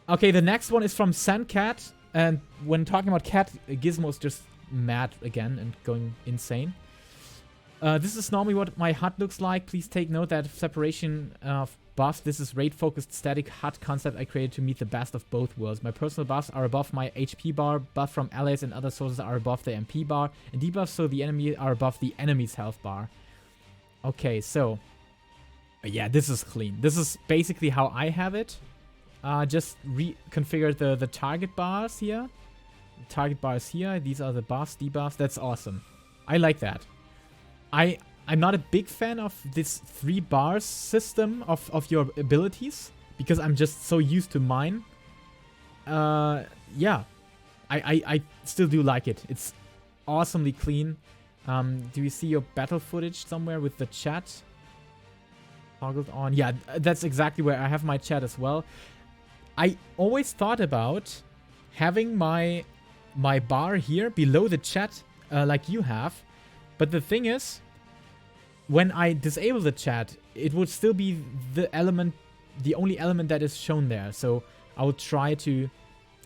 Okay, the next one is from SandCat. And when talking about cat, Gizmo is just mad again and going insane. This is normally what my HUD looks like. Please take note that separation of buffs. This is rate-focused static HUD concept I created to meet the best of both worlds. My personal buffs are above my HP bar. Buff from allies and other sources are above the MP bar. And debuffs so the enemy are above the enemy's health bar. Okay, so... yeah, this is clean. This is basically how I have it. Just reconfigure the target bars here. The target bars here. These are the buffs, debuffs. That's awesome. I like that. I'm not a big fan of this 3 bars system of your abilities because I'm just so used to mine. Yeah, I still do like it. It's awesomely clean. Do you see your battle footage somewhere with the chat toggled on? Yeah, that's exactly where I have my chat as well. I always thought about having my bar here below the chat like you have. But the thing is, when I disable the chat, it would still be the only element that is shown there. So I will try to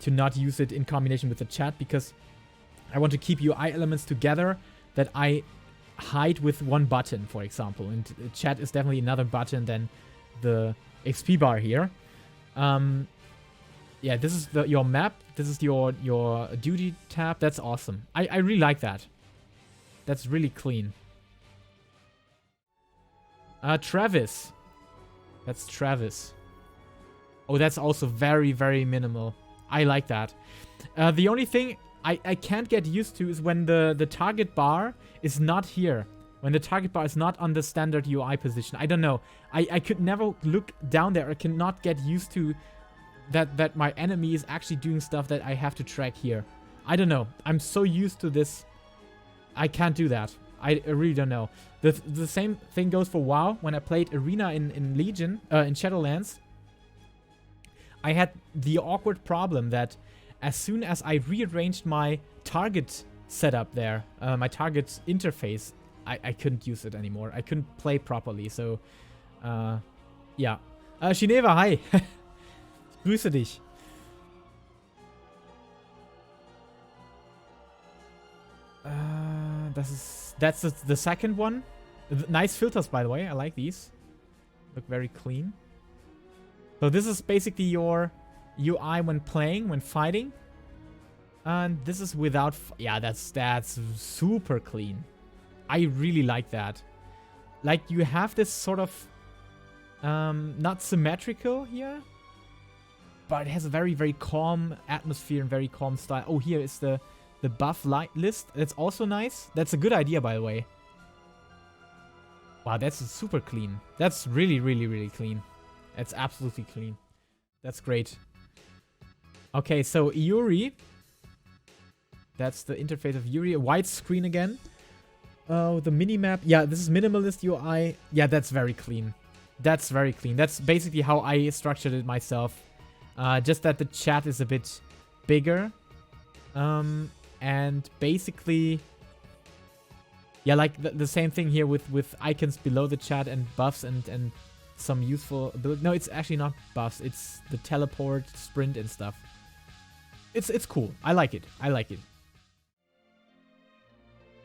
not use it in combination with the chat because I want to keep UI elements together that I hide with one button, for example. And the chat is definitely another button than the XP bar here. Yeah, this is your map. This is your duty tab. That's awesome. I really like that. That's really clean. Travis. That's Travis. Oh, that's also very, very minimal. I like that. The only thing I can't get used to is when the target bar is not here. When the target bar is not on the standard UI position. I don't know. I could never look down there. I cannot get used to that my enemy is actually doing stuff that I have to track here. I don't know. I'm so used to this. I can't do that. I really don't know. The same thing goes for WoW. When I played Arena in Legion, in Shadowlands, I had the awkward problem that as soon as I rearranged my target setup there, my target interface, I couldn't use it anymore. I couldn't play properly. So, ja. Shineva, hi. Grüße dich. That's the second one. Nice filters, by the way. I like these. Look very clean. So this is basically your UI when playing, when fighting. And this is without... yeah, that's super clean. I really like that. Like, you have this sort of... not symmetrical here. But it has a very, very calm atmosphere and very calm style. Oh, here is the buff light list. That's also nice. That's a good idea, by the way. Wow, that's super clean. That's really, really, really clean. That's absolutely clean. That's great. Okay, so Yuri. That's the interface of Yuri. A white screen again. Oh, the minimap. Yeah, this is minimalist UI. Yeah, that's very clean. That's very clean. That's basically how I structured it myself. Just that the chat is a bit bigger. And basically... yeah, like the same thing here with icons below the chat and buffs and some useful ability. No, it's actually not buffs. It's the teleport, sprint, and stuff. It's cool. I like it. I like it.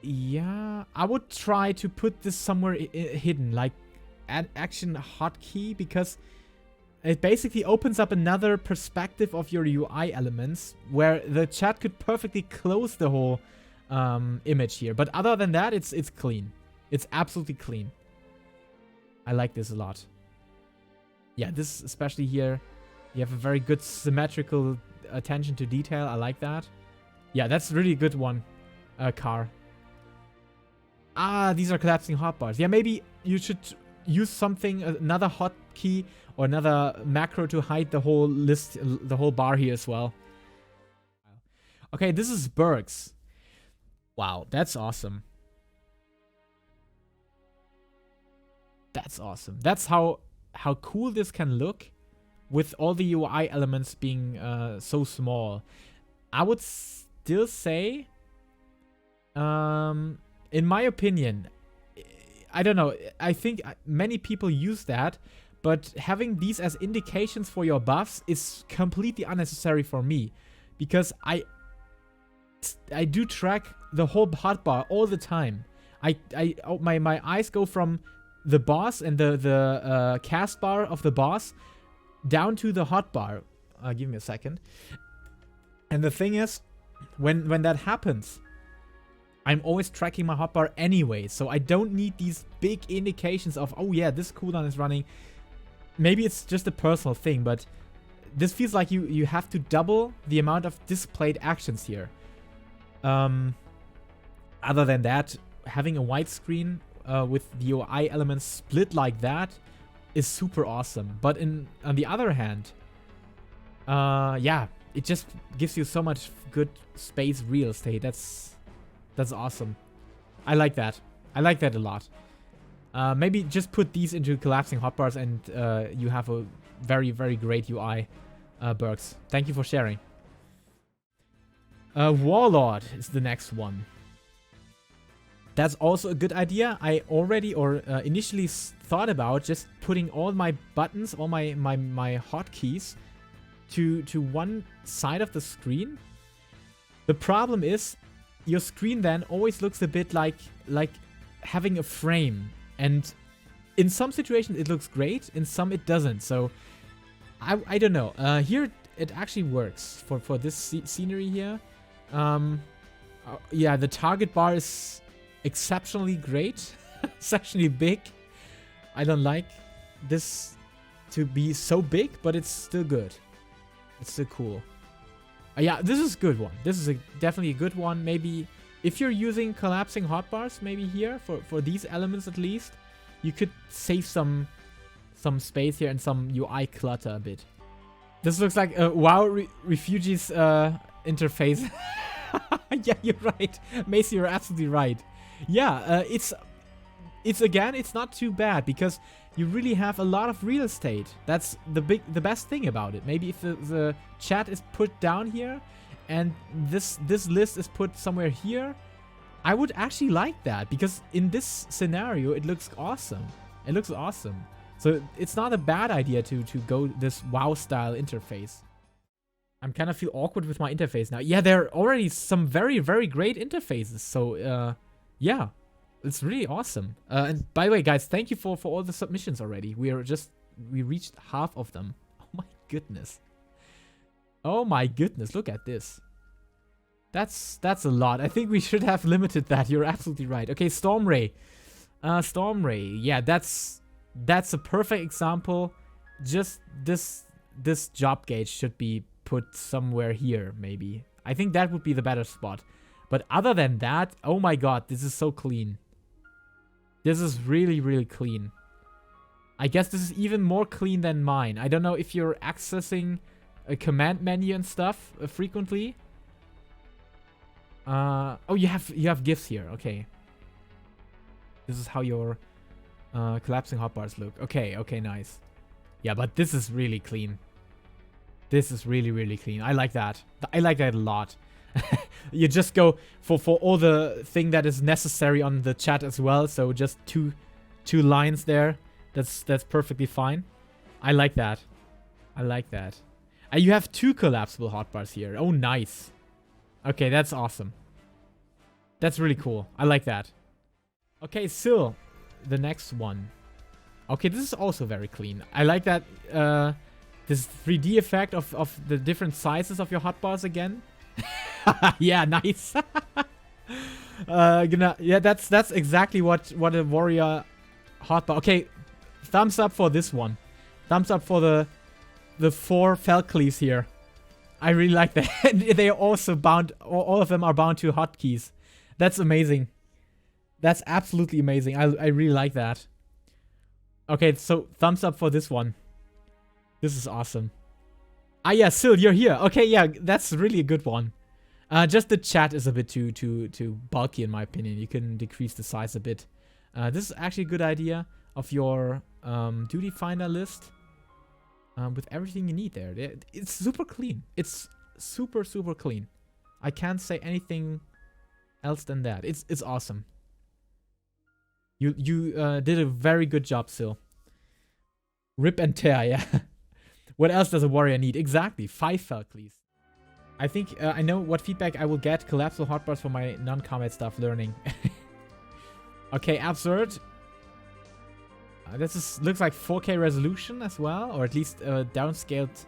Yeah, I would try to put this somewhere hidden, like add action hotkey, because it basically opens up another perspective of your UI elements where the chat could perfectly close the whole image here. But other than that, it's clean. It's absolutely clean. I like this a lot. Yeah, this especially here, you have a very good symmetrical attention to detail. I like that. Yeah, that's really a good one, Car. Ah, these are collapsing hotbars. Yeah, maybe you should use something, another hotkey or another macro to hide the whole list, the whole bar here as well. Okay, this is Berg's. Wow, that's awesome. That's awesome. That's how cool this can look with all the UI elements being so small. I would still say, in my opinion, I don't know, I think many people use that, but having these as indications for your buffs is completely unnecessary for me, because I do track the whole hotbar all the time. My eyes go from the boss and the cast bar of the boss down to the hotbar. Give me a second. And the thing is, when that happens, I'm always tracking my hotbar anyway, so I don't need these big indications of, oh yeah, this cooldown is running. Maybe it's just a personal thing, but this feels like you have to double the amount of displayed actions here. Other than that, having a widescreen with the UI elements split like that is super awesome. But on the other hand, yeah, it just gives you so much good space real estate. That's awesome. I like that. I like that a lot. Maybe just put these into collapsing hotbars and you have a very, very great UI, Bergs. Thank you for sharing. Warlord is the next one. That's also a good idea. I already initially thought about just putting all my buttons, all my hotkeys to one side of the screen. The problem is your screen then always looks a bit like having a frame, and in some situations it looks great, in some it doesn't. So I don't know. Here it actually works for this scenery here. Yeah, the target bar is exceptionally great. Exceptionally big. I don't like this to be so big, but it's still good. It's still cool. Yeah, this is a good one. This is definitely a good one. Maybe if you're using collapsing hotbars, maybe here for these elements at least, you could save some space here and some UI clutter a bit. This looks like a WoW refugees interface. Yeah, you're right. Macy, you're absolutely right. Yeah, it's not too bad because you really have a lot of real estate. That's the best thing about it. Maybe if the chat is put down here and this list is put somewhere here, I would actually like that, because in this scenario it looks awesome. It looks awesome. So it's not a bad idea to go this WoW style interface. I'm kind of feel awkward with my interface now. Yeah, there are already some very, very great interfaces. So yeah, it's really awesome. And by the way, guys, thank you for all the submissions already. We reached half of them. Oh my goodness. Oh my goodness, look at this. That's a lot. I think we should have limited that. You're absolutely right. Okay, Stormray. Stormray. Yeah, that's a perfect example. Just this job gauge should be put somewhere here, maybe. I think that would be the better spot. But other than that, oh my god, this is so clean. This is really, really clean. I guess this is even more clean than mine. I don't know if you're accessing a command menu and stuff frequently. Oh, you have gifts here. Okay. This is how your collapsing hotbars look. Okay, nice. Yeah, but this is really clean. This is really, really clean. I like that. I like that a lot. You just go for all the thing that is necessary on the chat as well. So just two lines there. That's perfectly fine. I like that. I like that. You have 2 collapsible hotbars here. Oh, nice. Okay, that's awesome. That's really cool. I like that. Okay, Sil, the next one. Okay, this is also very clean. I like that this 3D effect of the different sizes of your hotbars again. Yeah, nice. Yeah, that's exactly what a warrior hotbar. Okay, thumbs up for this one. Thumbs up for the 4 Falcleys here. I really like that. They are also bound. All of them are bound to hotkeys. That's amazing. That's absolutely amazing. I really like that. Okay, so thumbs up for this one. This is awesome. Ah, yeah, Sil, you're here. Okay, yeah, that's really a good one. Just the chat is a bit too bulky in my opinion. You can decrease the size a bit. This is actually a good idea of your duty finder list. With everything you need there. It's super clean. It's super, super clean. I can't say anything else than that. It's awesome. You did a very good job, Sil. Rip and tear, yeah. What else does a warrior need? Exactly, 5 Falcleys. I think I know what feedback I will get. Collapsible hotbars for my non-combat stuff learning. Okay, absurd. Looks like 4K resolution as well, or at least a downscaled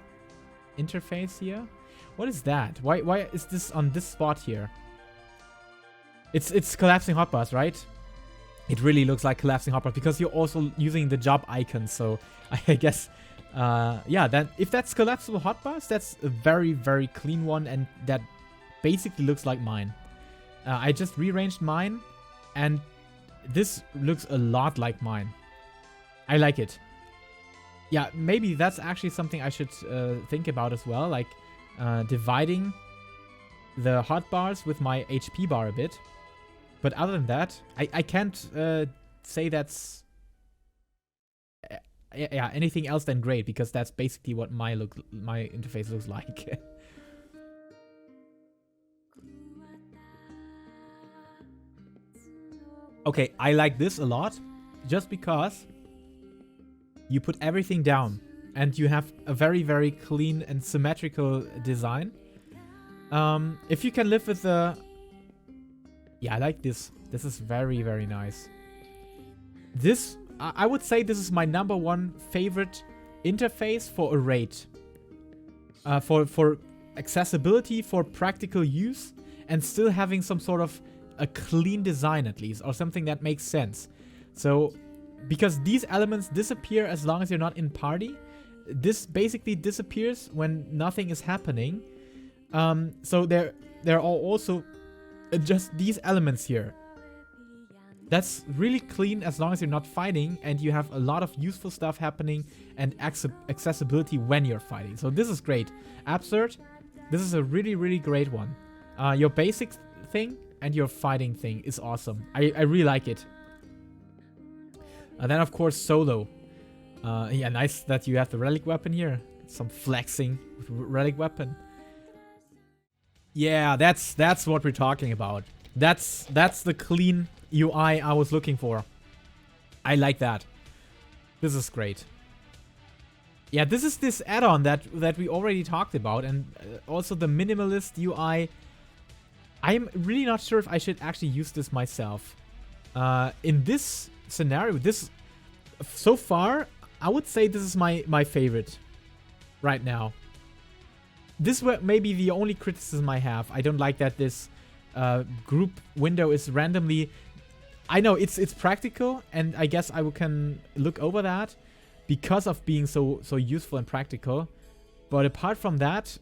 interface here. What is that? Why is this on this spot here? It's collapsing hotbars, right? It really looks like collapsing hotbars because you're also using the job icon. So I guess, yeah, then if that's collapsible hotbars, that's a very, very clean one, and that basically looks like mine. I just rearranged mine, and this looks a lot like mine. I like it. Yeah, maybe that's actually something I should think about as well, like dividing the hotbars with my HP bar a bit. But other than that, I can't say that's yeah, anything else than great, because that's basically what my interface looks like. Okay, I like this a lot, just because you put everything down and you have a very, very clean and symmetrical design. If you can live with the... Yeah, I like this. This is very, very nice. This, I would say this is my #1 favorite interface for a raid. For accessibility, for practical use, and still having some sort of a clean design at least, or something that makes sense. So, because these elements disappear as long as you're not in party, this basically disappears when nothing is happening. So there are also just these elements here. That's really clean as long as you're not fighting and you have a lot of useful stuff happening and accessibility when you're fighting. So this is great. Absurd, this is a really, really great one. Your basic thing and your fighting thing is awesome. I really like it. And then, of course, solo. Yeah, nice that you have the relic weapon here. Some flexing with relic weapon. Yeah, that's what we're talking about. That's the clean UI I was looking for. I like that. This is great. Yeah, this is this add-on that we already talked about, and also the minimalist UI. I'm really not sure if I should actually use this myself. In this scenario, so far, I would say this is my favorite right now. This may be the only criticism I have. I don't like that this group window is randomly... I know it's practical, and I guess I can look over that because of being so useful and practical. But apart from that,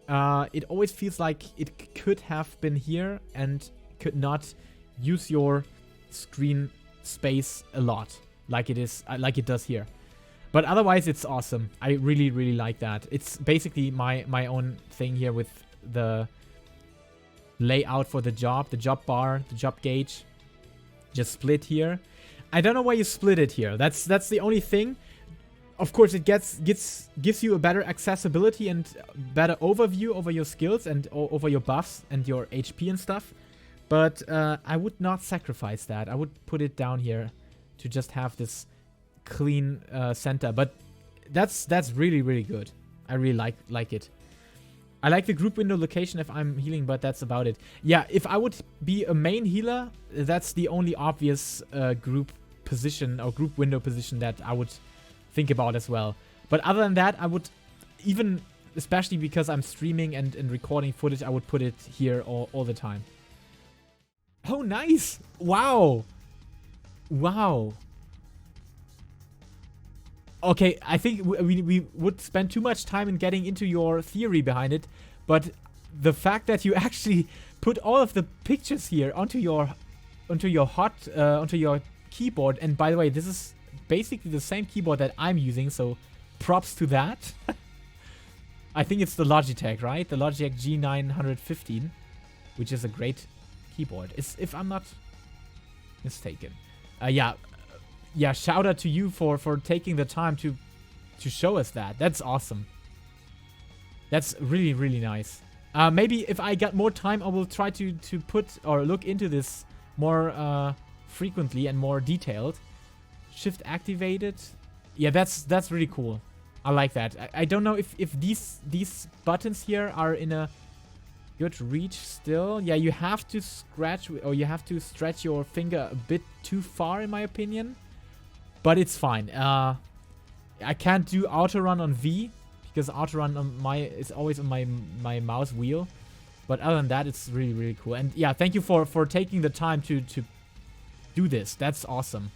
it always feels like it could have been here and could not use your screen space a lot like it does here. But otherwise, it's awesome. I really, really like that. It's basically my own thing here with the layout for the job bar, the job gauge. Just split here. I don't know why you split it here. That's the only thing. Of course, it gives you a better accessibility and better overview over your skills and over your buffs and your HP and stuff. But I would not sacrifice that. I would put it down here to just have this clean center. But that's really, really good. I really like it. I like the group window location if I'm healing, but that's about it. Yeah, if I would be a main healer, that's the only obvious group position or group window position that I would think about as well. But other than that, I would even, especially because I'm streaming and recording footage, I would put it here all the time. Oh, nice! Wow! Wow. Okay, I think we would spend too much time in getting into your theory behind it, but the fact that you actually put all of the pictures here onto your keyboard, and by the way, this is basically the same keyboard that I'm using, so props to that. I think it's the Logitech, right? The Logitech G915, which is a great keyboard, if I'm not mistaken. Yeah, shout out to you for taking the time to show us that. That's awesome. That's really, really nice. Maybe if I got more time, I will try to put or look into this more frequently and more detailed. Shift activated. Yeah, that's really cool. I like that. I don't know if these buttons here are in a good reach still. Yeah, you have to scratch or you have to stretch your finger a bit too far, in my opinion. But it's fine. I can't do auto run on V because auto run on is always on my mouse wheel. But other than that, it's really, really cool. And yeah, thank you for taking the time to do this. That's awesome.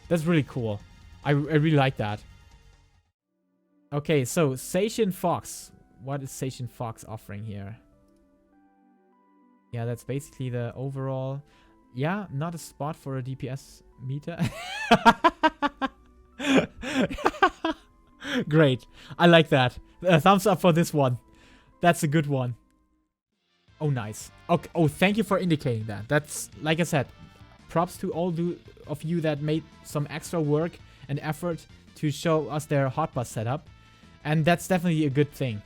That's really cool. I really like that. Okay, so Sation Fox. What is Sation Fox offering here? Yeah, that's basically the overall. Yeah, not a spot for a DPS meter. Great. I like that. Thumbs up for this one. That's a good one. Oh, nice. Okay. Oh, thank you for indicating that. That's, like I said, props to all of you that made some extra work and effort to show us their hotbar setup. And that's definitely a good thing.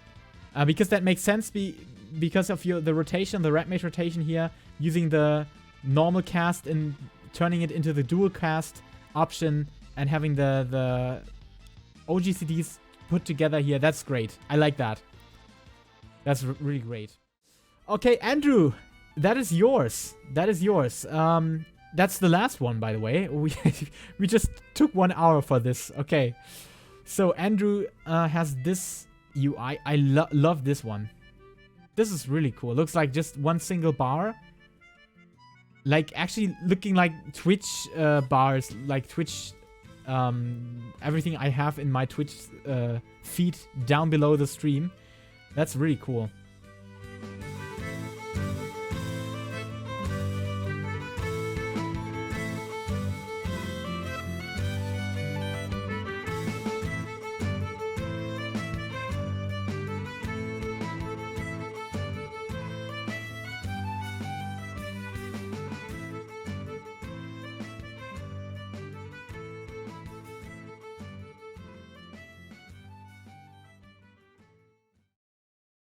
Because that makes sense because of the rotation, the red mage rotation here, using the normal cast and turning it into the dual cast option and having the OGCDs put together here. That's great. I like that. That's really great. Okay, Andrew, that is yours. That is yours. That's the last one, by the way. We just took 1 hour for this. Okay. So Andrew has this UI. I love this one. This is really cool. It looks like just one single bar. Like actually looking like Twitch bars, like Twitch, everything I have in my Twitch feed down below the stream. That's really cool.